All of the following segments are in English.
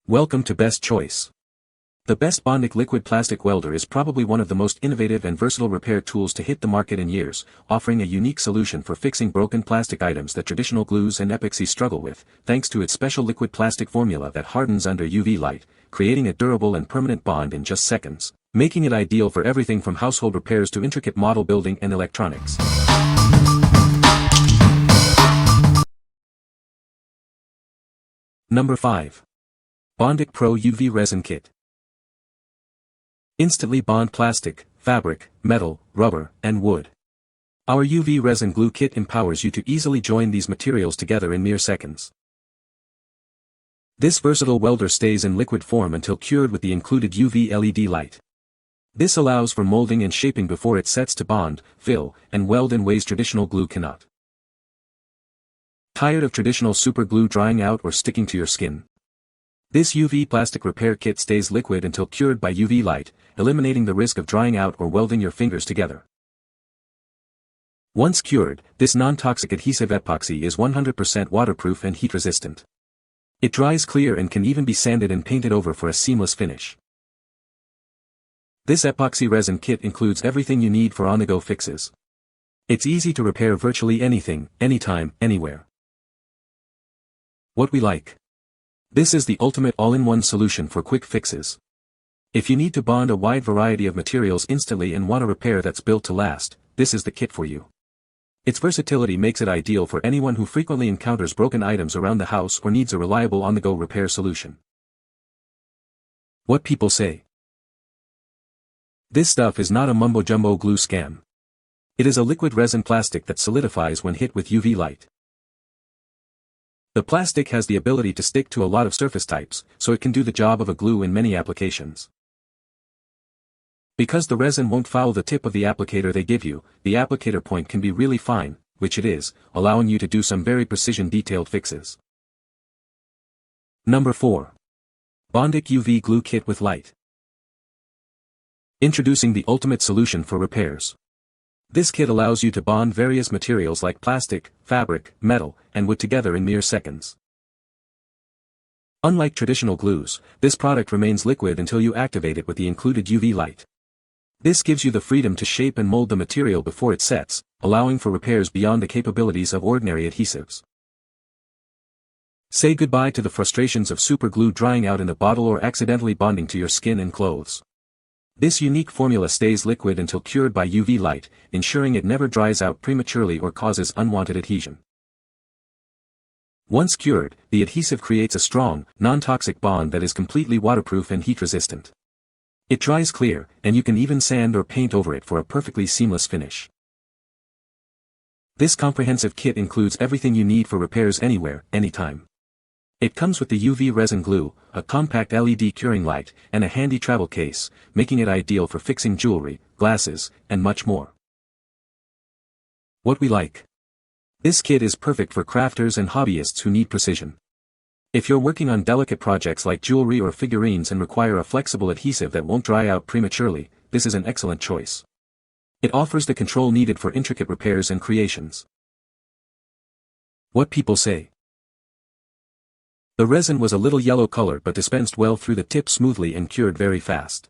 Welcome to Best Choice. The best Bondic Liquid Plastic Welder is probably one of the most innovative and versatile repair tools to hit the market in years, offering a unique solution for fixing broken plastic items that traditional glues and epoxies struggle with, thanks to its special liquid plastic formula that hardens under UV light, creating a durable and permanent bond in just seconds, making it ideal for everything from household repairs to intricate model building and electronics. Number 5. Bondic Pro UV Resin Kit. Instantly bond plastic, fabric, metal, rubber, and wood. Our UV Resin Glue Kit empowers you to easily join these materials together in mere seconds. This versatile welder stays in liquid form until cured with the included UV LED light. This allows for molding and shaping before it sets to bond, fill, and weld in ways traditional glue cannot. Tired of traditional super glue drying out or sticking to your skin? This UV plastic repair kit stays liquid until cured by UV light, eliminating the risk of drying out or welding your fingers together. Once cured, this non-toxic adhesive epoxy is 100% waterproof and heat-resistant. It dries clear and can even be sanded and painted over for a seamless finish. This epoxy resin kit includes everything you need for on-the-go fixes. It's easy to repair virtually anything, anytime, anywhere. What we like. This is the ultimate all-in-one solution for quick fixes. If you need to bond a wide variety of materials instantly and want a repair that's built to last, this is the kit for you. Its versatility makes it ideal for anyone who frequently encounters broken items around the house or needs a reliable on-the-go repair solution. What people say. This stuff is not a mumbo-jumbo glue scam. It is a liquid resin plastic that solidifies when hit with UV light. The plastic has the ability to stick to a lot of surface types, so it can do the job of a glue in many applications. Because the resin won't foul the tip of the applicator they give you, the applicator point can be really fine, which it is, allowing you to do some very precision-detailed fixes. Number 4. Bondic UV Glue Kit with Light. Introducing the ultimate solution for repairs. This kit allows you to bond various materials like plastic, fabric, metal, and wood together in mere seconds. Unlike traditional glues, this product remains liquid until you activate it with the included UV light. This gives you the freedom to shape and mold the material before it sets, allowing for repairs beyond the capabilities of ordinary adhesives. Say goodbye to the frustrations of super glue drying out in a bottle or accidentally bonding to your skin and clothes. This unique formula stays liquid until cured by UV light, ensuring it never dries out prematurely or causes unwanted adhesion. Once cured, the adhesive creates a strong, non-toxic bond that is completely waterproof and heat-resistant. It dries clear, and you can even sand or paint over it for a perfectly seamless finish. This comprehensive kit includes everything you need for repairs anywhere, anytime. It comes with the UV resin glue, a compact LED curing light, and a handy travel case, making it ideal for fixing jewelry, glasses, and much more. What we like. This kit is perfect for crafters and hobbyists who need precision. If you're working on delicate projects like jewelry or figurines and require a flexible adhesive that won't dry out prematurely, this is an excellent choice. It offers the control needed for intricate repairs and creations. What people say. The resin was a little yellow color but dispensed well through the tip smoothly and cured very fast.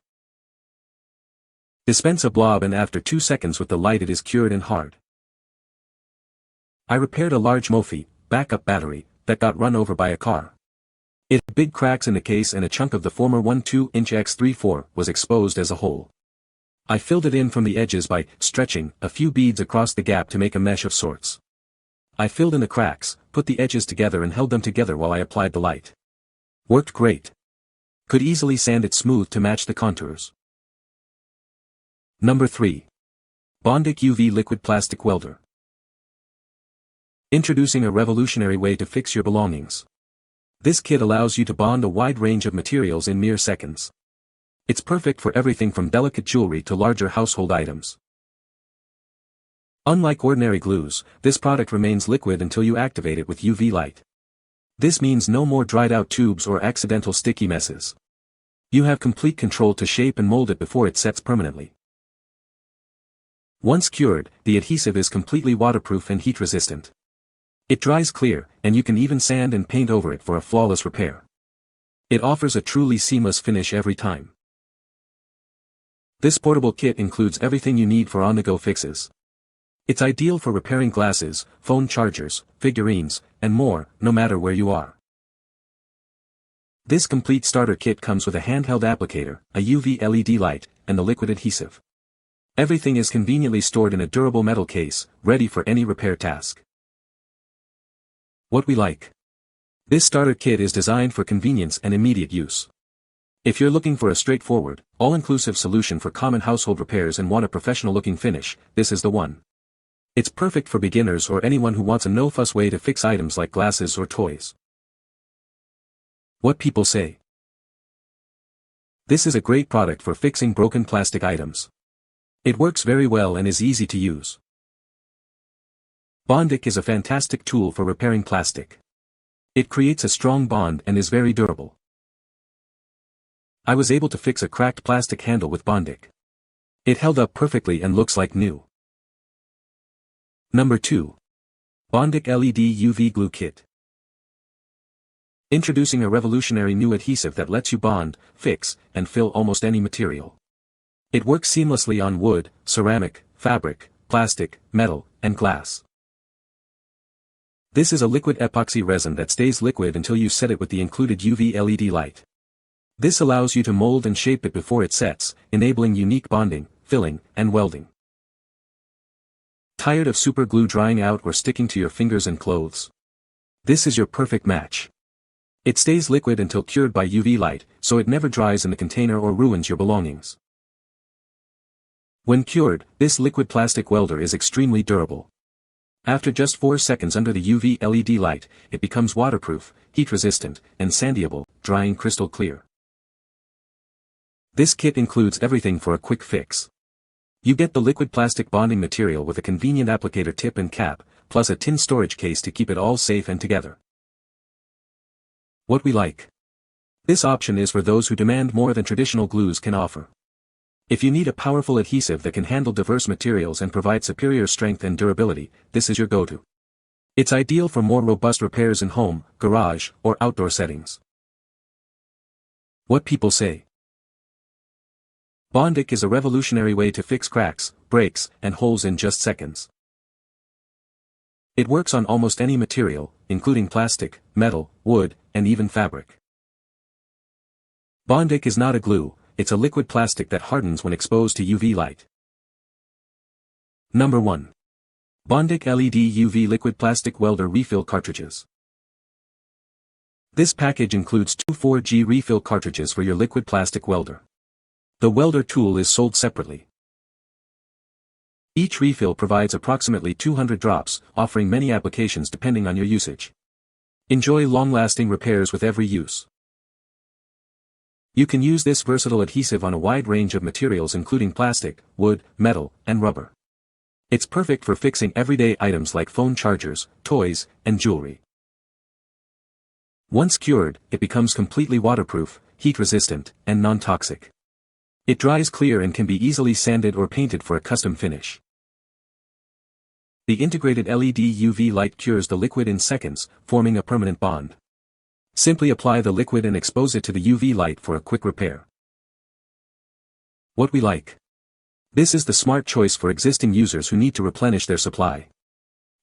Dispense a blob and after 2 seconds with the light it is cured and hard. I repaired a large Mophie backup battery that got run over by a car. It had big cracks in the case and a chunk of the former 1/2-inch X34 was exposed as a hole. I filled it in from the edges by stretching a few beads across the gap to make a mesh of sorts. I filled in the cracks, put the edges together and held them together while I applied the light. Worked great. Could easily sand it smooth to match the contours. Number 3. Bondic UV Liquid Plastic Welder. Introducing a revolutionary way to fix your belongings. This kit allows you to bond a wide range of materials in mere seconds. It's perfect for everything from delicate jewelry to larger household items. Unlike ordinary glues, this product remains liquid until you activate it with UV light. This means no more dried out tubes or accidental sticky messes. You have complete control to shape and mold it before it sets permanently. Once cured, the adhesive is completely waterproof and heat-resistant. It dries clear, and you can even sand and paint over it for a flawless repair. It offers a truly seamless finish every time. This portable kit includes everything you need for on-the-go fixes. It's ideal for repairing glasses, phone chargers, figurines, and more, no matter where you are. This complete starter kit comes with a handheld applicator, a UV LED light, and the liquid adhesive. Everything is conveniently stored in a durable metal case, ready for any repair task. What we like. This starter kit is designed for convenience and immediate use. If you're looking for a straightforward, all-inclusive solution for common household repairs and want a professional-looking finish, this is the one. It's perfect for beginners or anyone who wants a no-fuss way to fix items like glasses or toys. What people say. This is a great product for fixing broken plastic items. It works very well and is easy to use. Bondic is a fantastic tool for repairing plastic. It creates a strong bond and is very durable. I was able to fix a cracked plastic handle with Bondic. It held up perfectly and looks like new. Number 2. Bondic LED UV Glue Kit. Introducing a revolutionary new adhesive that lets you bond, fix, and fill almost any material. It works seamlessly on wood, ceramic, fabric, plastic, metal, and glass. This is a liquid epoxy resin that stays liquid until you set it with the included UV LED light. This allows you to mold and shape it before it sets, enabling unique bonding, filling, and welding. Tired of super glue drying out or sticking to your fingers and clothes? This is your perfect match. It stays liquid until cured by UV light, so it never dries in the container or ruins your belongings. When cured, this liquid plastic welder is extremely durable. After just 4 seconds under the UV LED light, it becomes waterproof, heat-resistant, and sandable, drying crystal clear. This kit includes everything for a quick fix. You get the liquid plastic bonding material with a convenient applicator tip and cap, plus a tin storage case to keep it all safe and together. What we like. This option is for those who demand more than traditional glues can offer. If you need a powerful adhesive that can handle diverse materials and provide superior strength and durability, this is your go-to. It's ideal for more robust repairs in home, garage, or outdoor settings. What people say. Bondic is a revolutionary way to fix cracks, breaks, and holes in just seconds. It works on almost any material, including plastic, metal, wood, and even fabric. Bondic is not a glue, it's a liquid plastic that hardens when exposed to UV light. Number 1. Bondic LED UV Liquid Plastic Welder Refill Cartridges. This package includes 2 4G refill cartridges for your liquid plastic welder. The welder tool is sold separately. Each refill provides approximately 200 drops, offering many applications depending on your usage. Enjoy long-lasting repairs with every use. You can use this versatile adhesive on a wide range of materials including plastic, wood, metal, and rubber. It's perfect for fixing everyday items like phone chargers, toys, and jewelry. Once cured, it becomes completely waterproof, heat-resistant, and non-toxic. It dries clear and can be easily sanded or painted for a custom finish. The integrated LED UV light cures the liquid in seconds, forming a permanent bond. Simply apply the liquid and expose it to the UV light for a quick repair. What we like. This is the smart choice for existing users who need to replenish their supply.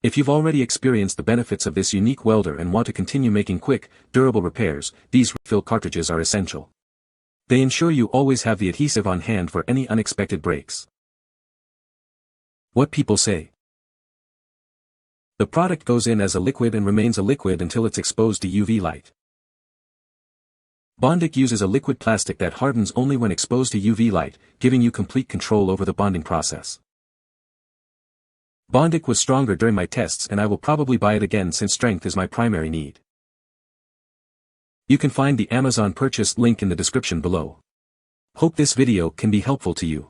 If you've already experienced the benefits of this unique welder and want to continue making quick, durable repairs, these refill cartridges are essential. They ensure you always have the adhesive on hand for any unexpected breaks. What people say. The product goes in as a liquid and remains a liquid until it's exposed to UV light. Bondic uses a liquid plastic that hardens only when exposed to UV light, giving you complete control over the bonding process. Bondic was stronger during my tests and I will probably buy it again since strength is my primary need. You can find the Amazon purchase link in the description below. Hope this video can be helpful to you.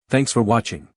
Thanks for watching.